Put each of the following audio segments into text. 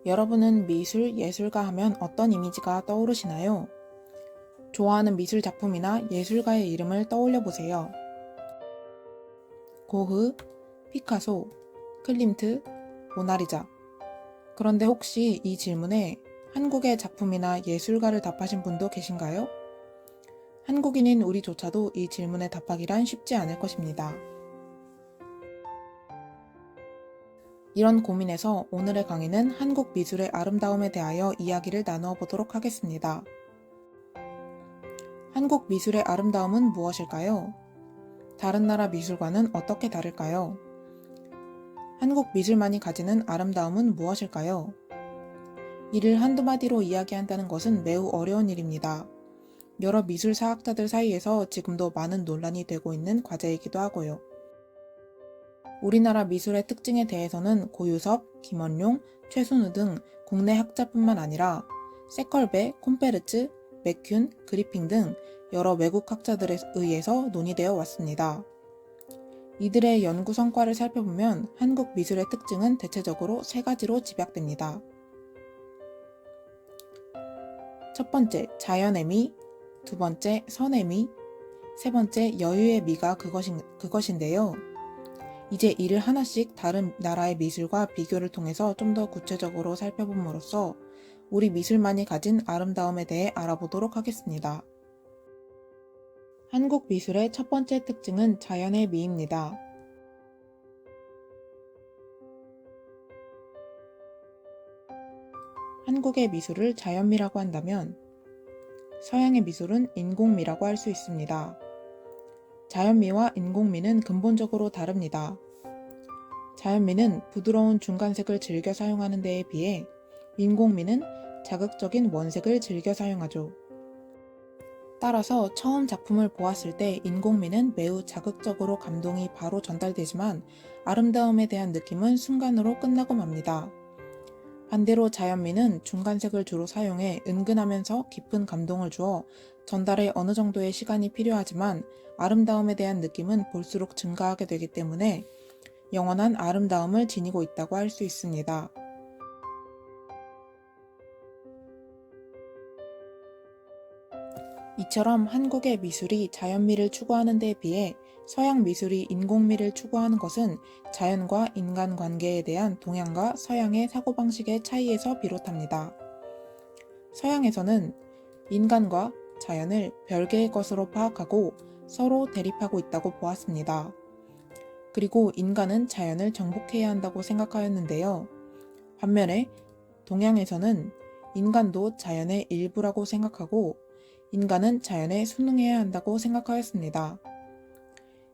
여러분은 미술, 예술가 하면 어떤 이미지가 떠오르시나요? 좋아하는 미술 작품이나 예술가의 이름을 떠올려 보세요. 고흐, 피카소, 클림트, 모나리자. 그런데 혹시 이 질문에 한국의 작품이나 예술가를 답하신 분도 계신가요? 한국인인 우리조차도 이 질문에 답하기란 쉽지 않을 것입니다. 이런 고민에서 오늘의 강의는 한국 미술의 아름다움에 대하여 이야기를 나누어 보도록 하겠습니다. 한국 미술의 아름다움은 무엇일까요? 다른 나라 미술과는 어떻게 다를까요? 한국 미술만이 가지는 아름다움은 무엇일까요? 이를 한두 마디로 이야기한다는 것은 매우 어려운 일입니다. 여러 미술사학자들 사이에서 지금도 많은 논란이 되고 있는 과제이기도 하고요. 우리나라 미술의 특징에 대해서는 고유섭, 김원룡, 최순우 등 국내 학자뿐만 아니라 세컬베, 콤페르츠, 맥균, 그리핑 등 여러 외국 학자들에 의해서 논의되어 왔습니다. 이들의 연구 성과를 살펴보면 한국 미술의 특징은 대체적으로 세 가지로 집약됩니다. 첫 번째, 자연의 미, 두 번째, 선의 미, 세 번째, 여유의 미가 그것인데요. 이제 이를 하나씩 다른 나라의 미술과 비교를 통해서 좀 더 구체적으로 살펴봄으로써 우리 미술만이 가진 아름다움에 대해 알아보도록 하겠습니다. 한국 미술의 첫 번째 특징은 자연의 미입니다. 한국의 미술을 자연미라고 한다면 서양의 미술은 인공미라고 할 수 있습니다. 자연미와 인공미는 근본적으로 다릅니다. 자연미는 부드러운 중간색을 즐겨 사용하는 데에 비해 인공미는 자극적인 원색을 즐겨 사용하죠. 따라서 처음 작품을 보았을 때 인공미는 매우 자극적으로 감동이 바로 전달되지만 아름다움에 대한 느낌은 순간으로 끝나고 맙니다. 반대로 자연미는 중간색을 주로 사용해 은근하면서 깊은 감동을 주어 전달에 어느 정도의 시간이 필요하지만 아름다움에 대한 느낌은 볼수록 증가하게 되기 때문에 영원한 아름다움을 지니고 있다고 할 수 있습니다. 이처럼 한국의 미술이 자연미를 추구하는 데에 비해 서양 미술이 인공미를 추구하는 것은 자연과 인간관계에 대한 동양과 서양의 사고방식의 차이에서 비롯합니다. 서양에서는 인간과 자연을 별개의 것으로 파악하고 서로 대립하고 있다고 보았습니다. 그리고 인간은 자연을 정복해야 한다고 생각하였는데요. 반면에 동양에서는 인간도 자연의 일부라고 생각하고 인간은 자연에 순응해야 한다고 생각하였습니다.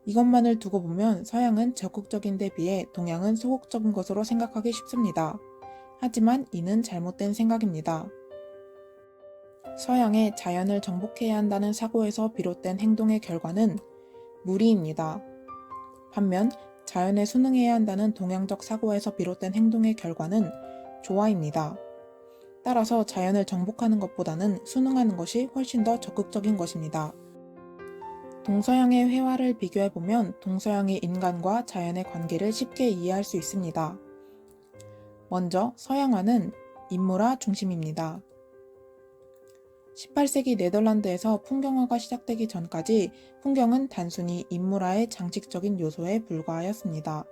이것만을 두고 보면 서양은 적극적인 데 비해 동양은 소극적인 것으로 생각하기 쉽습니다. 하지만 이는 잘못된 생각입니다. 서양의 자연을 정복해야 한다는 사고에서 비롯된 행동의 결과는 무리입니다. 반면 자연에 순응해야 한다는 동양적 사고에서 비롯된 행동의 결과는 조화입니다. 따라서 자연을 정복하는 것보다는 순응하는 것이 훨씬 더 적극적인 것입니다. 동서양의 회화를 비교해보면 동서양의 인간과 자연의 관계를 쉽게 이해할 수 있습니다. 먼저 서양화는 인물화 중심입니다. 18세기 네덜란드에서 풍경화가 시작되기 전까지 풍경은 단순히 인물화의 장식적인 요소에 불과하였습니다.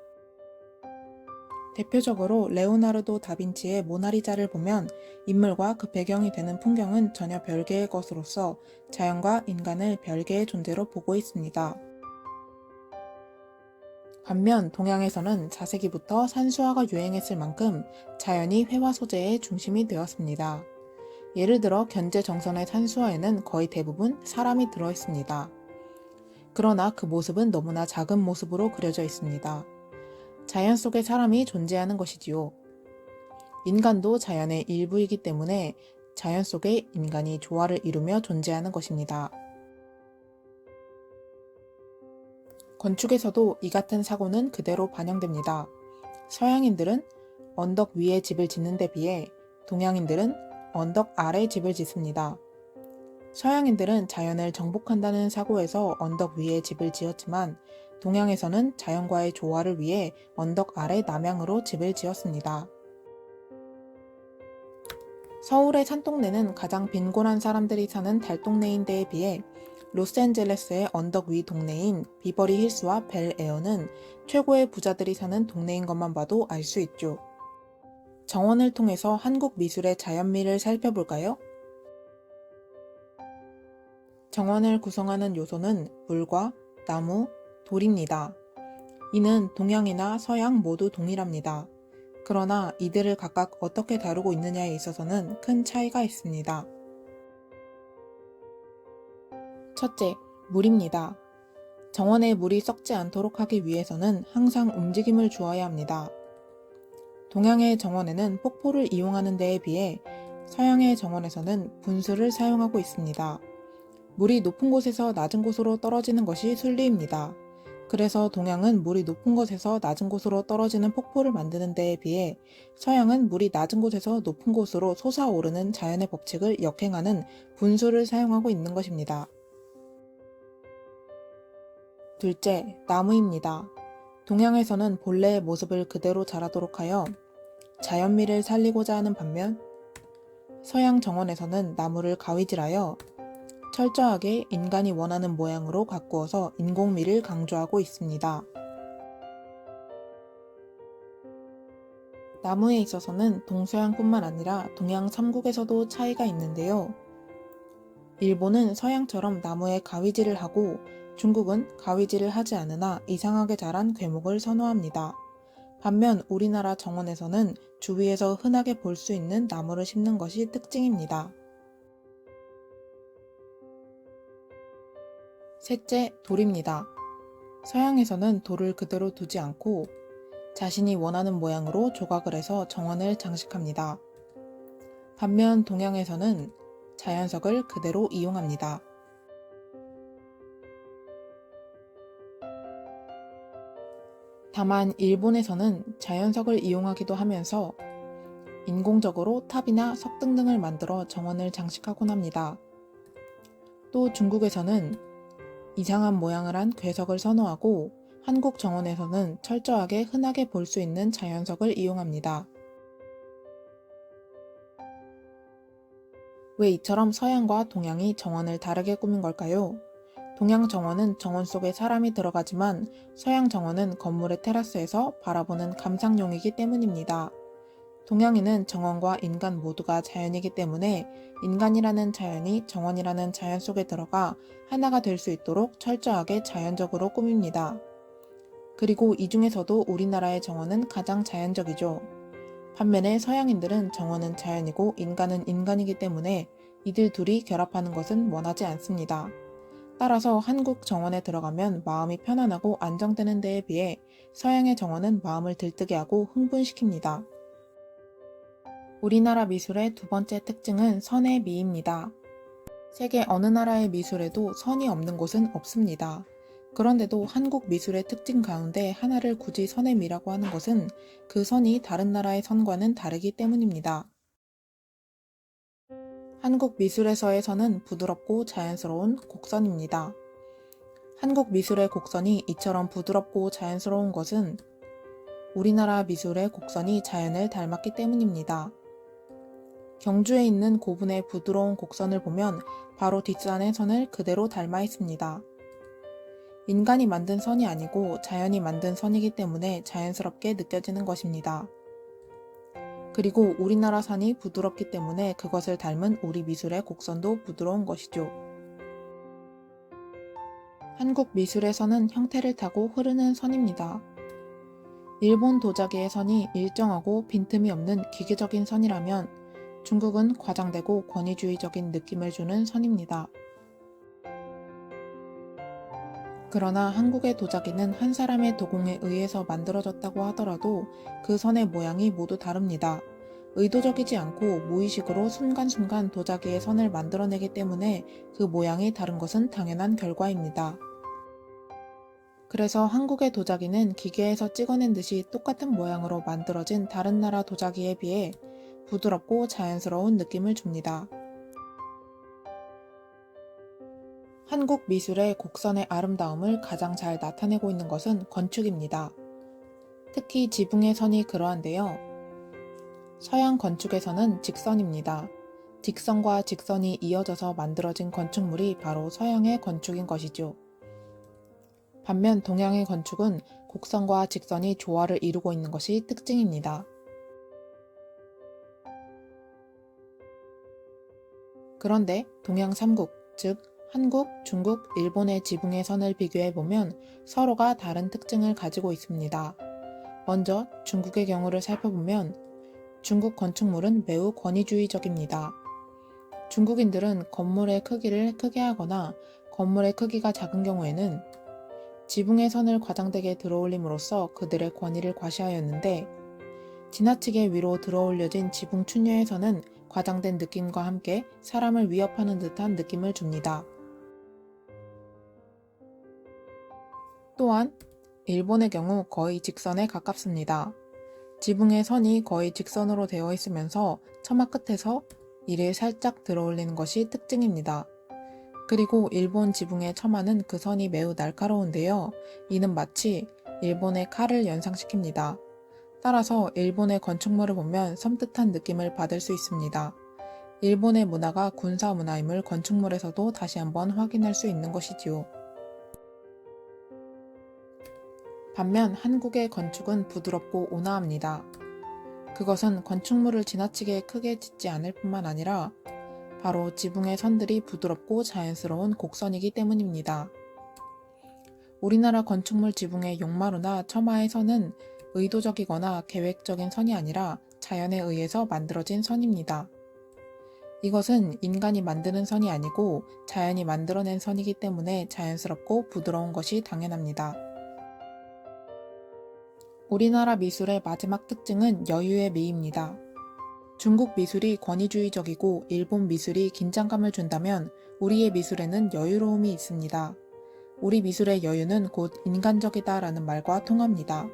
대표적으로 레오나르도 다빈치의 모나리자를 보면 인물과 그 배경이 되는 풍경은 전혀 별개의 것으로서 자연과 인간을 별개의 존재로 보고 있습니다. 반면 동양에서는 4세기부터 산수화가 유행했을 만큼 자연이 회화 소재의 중심이 되었습니다. 예를 들어 견제정선의 산수화에는 거의 대부분 사람이 들어있습니다. 그러나 그 모습은 너무나 작은 모습으로 그려져 있습니다. 자연 속에 사람이 존재하는 것이지요. 인간도 자연의 일부이기 때문에 자연 속에 인간이 조화를 이루며 존재하는 것입니다. 건축에서도 이 같은 사고는 그대로 반영됩니다. 서양인들은 언덕 위에 집을 짓는 데 비해 동양인들은 언덕 아래 집을 짓습니다. 서양인들은 자연을 정복한다는 사고에서 언덕 위에 집을 지었지만 동양에서는 자연과의 조화를 위해 언덕 아래 남향으로 집을 지었습니다. 서울의 산동네는 가장 빈곤한 사람들이 사는 달동네인 데에 비해 로스앤젤레스의 언덕 위 동네인 비버리 힐스와 벨에어는 최고의 부자들이 사는 동네인 것만 봐도 알 수 있죠. 정원을 통해서 한국 미술의 자연미를 살펴볼까요? 정원을 구성하는 요소는 물과 나무, 돌입니다. 이는 동양이나 서양 모두 동일합니다. 그러나 이들을 각각 어떻게 다루고 있느냐에 있어서는 큰 차이가 있습니다. 첫째, 물입니다. 정원에 물이 썩지 않도록 하기 위해서는 항상 움직임을 주어야 합니다. 동양의 정원에는 폭포를 이용하는 데에 비해 서양의 정원에서는 분수를 사용하고 있습니다. 물이 높은 곳에서 낮은 곳으로 떨어지는 것이 순리입니다. 그래서 동양은 물이 높은 곳에서 낮은 곳으로 떨어지는 폭포를 만드는 데에 비해 서양은 물이 낮은 곳에서 높은 곳으로 솟아오르는 자연의 법칙을 역행하는 분수를 사용하고 있는 것입니다. 둘째, 나무입니다. 동양에서는 본래의 모습을 그대로 자라도록 하여 자연미를 살리고자 하는 반면 서양 정원에서는 나무를 가위질하여 철저하게 인간이 원하는 모양으로 가꾸어서 인공미를 강조하고 있습니다. 나무에 있어서는 동서양뿐만 아니라 동양 3국에서도 차이가 있는데요. 일본은 서양처럼 나무에 가위질을 하고 중국은 가위질을 하지 않으나 이상하게 자란 궤목을 선호합니다. 반면 우리나라 정원에서는 주위에서 흔하게 볼 수 있는 나무를 심는 것이 특징입니다. 셋째, 돌입니다. 서양에서는 돌을 그대로 두지 않고 자신이 원하는 모양으로 조각을 해서 정원을 장식합니다. 반면 동양에서는 자연석을 그대로 이용합니다. 다만 일본에서는 자연석을 이용하기도 하면서 인공적으로 탑이나 석등 등을 만들어 정원을 장식하곤 합니다. 또 중국에서는 이상한 모양을 한 궤석을 선호하고 한국 정원에서는 철저하게 흔하게 볼 수 있는 자연석을 이용합니다. 왜 이처럼 서양과 동양이 정원을 다르게 꾸민 걸까요? 동양 정원은 정원 속에 사람이 들어가지만 서양 정원은 건물의 테라스에서 바라보는 감상용이기 때문입니다. 동양에는 정원과 인간 모두가 자연이기 때문에 인간이라는 자연이 정원이라는 자연 속에 들어가 하나가 될 수 있도록 철저하게 자연적으로 꾸밉니다. 그리고 이 중에서도 우리나라의 정원은 가장 자연적이죠. 반면에 서양인들은 정원은 자연이고 인간은 인간이기 때문에 이들 둘이 결합하는 것은 원하지 않습니다. 따라서 한국 정원에 들어가면 마음이 편안하고 안정되는 데에 비해 서양의 정원은 마음을 들뜨게 하고 흥분시킵니다. 우리나라 미술의 두 번째 특징은 선의 미입니다. 세계 어느 나라의 미술에도 선이 없는 곳은 없습니다. 그런데도 한국 미술의 특징 가운데 하나를 굳이 선의 미라고 하는 것은 그 선이 다른 나라의 선과는 다르기 때문입니다. 한국 미술에서의 선은 부드럽고 자연스러운 곡선입니다. 한국 미술의 곡선이 이처럼 부드럽고 자연스러운 것은 우리나라 미술의 곡선이 자연을 닮았기 때문입니다. 경주에 있는 고분의 부드러운 곡선을 보면 바로 뒷산의 선을 그대로 닮아 있습니다. 인간이 만든 선이 아니고 자연이 만든 선이기 때문에 자연스럽게 느껴지는 것입니다. 그리고 우리나라 산이 부드럽기 때문에 그것을 닮은 우리 미술의 곡선도 부드러운 것이죠. 한국 미술의 선은 형태를 타고 흐르는 선입니다. 일본 도자기의 선이 일정하고 빈틈이 없는 기계적인 선이라면 중국은 과장되고 권위주의적인 느낌을 주는 선입니다. 그러나 한국의 도자기는 한 사람의 도공에 의해서 만들어졌다고 하더라도 그 선의 모양이 모두 다릅니다. 의도적이지 않고 무의식으로 순간순간 도자기의 선을 만들어내기 때문에 그 모양이 다른 것은 당연한 결과입니다. 그래서 한국의 도자기는 기계에서 찍어낸 듯이 똑같은 모양으로 만들어진 다른 나라 도자기에 비해 부드럽고 자연스러운 느낌을 줍니다. 한국 미술의 곡선의 아름다움을 가장 잘 나타내고 있는 것은 건축입니다. 특히 지붕의 선이 그러한데요. 서양 건축에서는 직선입니다. 직선과 직선이 이어져서 만들어진 건축물이 바로 서양의 건축인 것이죠. 반면 동양의 건축은 곡선과 직선이 조화를 이루고 있는 것이 특징입니다. 그런데 동양 3국, 즉 한국, 중국, 일본의 지붕의 선을 비교해보면 서로가 다른 특징을 가지고 있습니다. 먼저 중국의 경우를 살펴보면 중국 건축물은 매우 권위주의적입니다. 중국인들은 건물의 크기를 크게 하거나 건물의 크기가 작은 경우에는 지붕의 선을 과장되게 들어올림으로써 그들의 권위를 과시하였는데, 지나치게 위로 들어올려진 지붕 춘녀의 선은 과장된 느낌과 함께 사람을 위협하는 듯한 느낌을 줍니다. 또한 일본의 경우 거의 직선에 가깝습니다. 지붕의 선이 거의 직선으로 되어 있으면서 처마 끝에서 이를 살짝 들어올리는 것이 특징입니다. 그리고 일본 지붕의 처마는 그 선이 매우 날카로운데요. 이는 마치 일본의 칼을 연상시킵니다. 따라서 일본의 건축물을 보면 섬뜩한 느낌을 받을 수 있습니다. 일본의 문화가 군사 문화임을 건축물에서도 다시 한번 확인할 수 있는 것이지요. 반면 한국의 건축은 부드럽고 온화합니다. 그것은 건축물을 지나치게 크게 짓지 않을 뿐만 아니라 바로 지붕의 선들이 부드럽고 자연스러운 곡선이기 때문입니다. 우리나라 건축물 지붕의 용마루나 처마의 선은 의도적이거나 계획적인 선이 아니라 자연에 의해서 만들어진 선입니다. 이것은 인간이 만드는 선이 아니고 자연이 만들어낸 선이기 때문에 자연스럽고 부드러운 것이 당연합니다. 우리나라 미술의 마지막 특징은 여유의 미입니다. 중국 미술이 권위주의적이고 일본 미술이 긴장감을 준다면 우리의 미술에는 여유로움이 있습니다. 우리 미술의 여유는 곧 인간적이다라는 말과 통합니다.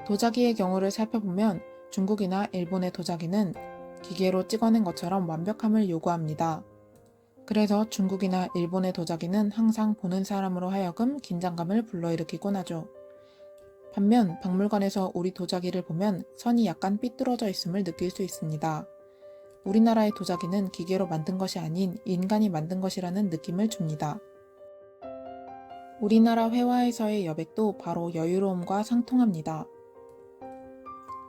도자기의 경우를 살펴보면 중국이나 일본의 도자기는 기계로 찍어낸 것처럼 완벽함을 요구합니다. 그래서 중국이나 일본의 도자기는 항상 보는 사람으로 하여금 긴장감을 불러일으키곤 하죠. 반면 박물관에서 우리 도자기를 보면 선이 약간 삐뚤어져 있음을 느낄 수 있습니다. 우리나라의 도자기는 기계로 만든 것이 아닌 인간이 만든 것이라는 느낌을 줍니다. 우리나라 회화에서의 여백도 바로 여유로움과 상통합니다.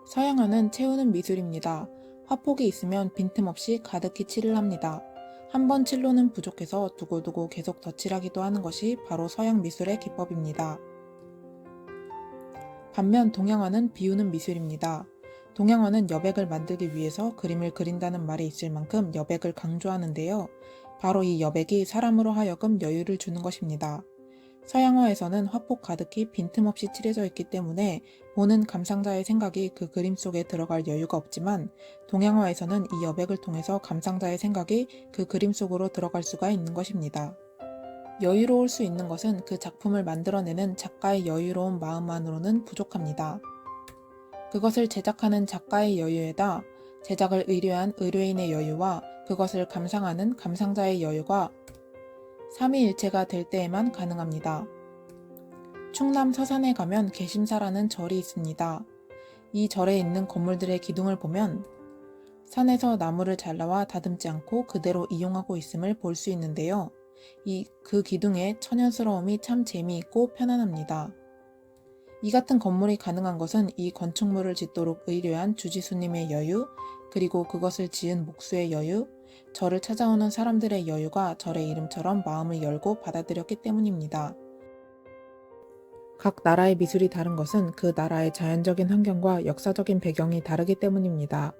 서양화는 채우는 미술입니다. 화폭이 있으면 빈틈없이 가득히 칠을 합니다. 한 번 칠로는 부족해서 두고두고 계속 덧칠하기도 하는 것이 바로 서양 미술의 기법입니다. 반면 동양화는 비우는 미술입니다. 동양화는 여백을 만들기 위해서 그림을 그린다는 말이 있을 만큼 여백을 강조하는데요. 바로 이 여백이 사람으로 하여금 여유를 주는 것입니다. 서양화에서는 화폭 가득히 빈틈없이 칠해져 있기 때문에 보는 감상자의 생각이 그 그림 속에 들어갈 여유가 없지만, 동양화에서는 이 여백을 통해서 감상자의 생각이 그 그림 속으로 들어갈 수가 있는 것입니다. 여유로울 수 있는 것은 그 작품을 만들어내는 작가의 여유로운 마음만으로는 부족합니다. 그것을 제작하는 작가의 여유에다 제작을 의뢰한 의뢰인의 여유와 그것을 감상하는 감상자의 여유가 삼위일체가 될 때에만 가능합니다. 충남 서산에 가면 개심사라는 절이 있습니다. 이 절에 있는 건물들의 기둥을 보면 산에서 나무를 잘라와 다듬지 않고 그대로 이용하고 있음을 볼 수 있는데요. 그 기둥의 천연스러움이 참 재미있고 편안합니다. 이 같은 건물이 가능한 것은 이 건축물을 짓도록 의뢰한 주지수님의 여유, 그리고 그것을 지은 목수의 여유, 절을 찾아오는 사람들의 여유가 절의 이름처럼 마음을 열고 받아들였기 때문입니다. 각 나라의 미술이 다른 것은 그 나라의 자연적인 환경과 역사적인 배경이 다르기 때문입니다.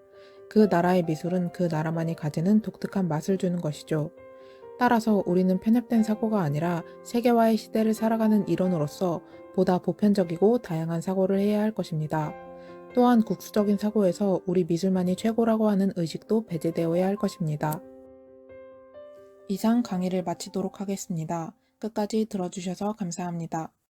그 나라의 미술은 그 나라만이 가지는 독특한 맛을 주는 것이죠. 따라서 우리는 편협된 사고가 아니라 세계화의 시대를 살아가는 일원으로서 보다 보편적이고 다양한 사고를 해야 할 것입니다. 또한 국수적인 사고에서 우리 미술만이 최고라고 하는 의식도 배제되어야 할 것입니다. 이상 강의를 마치도록 하겠습니다. 끝까지 들어주셔서 감사합니다.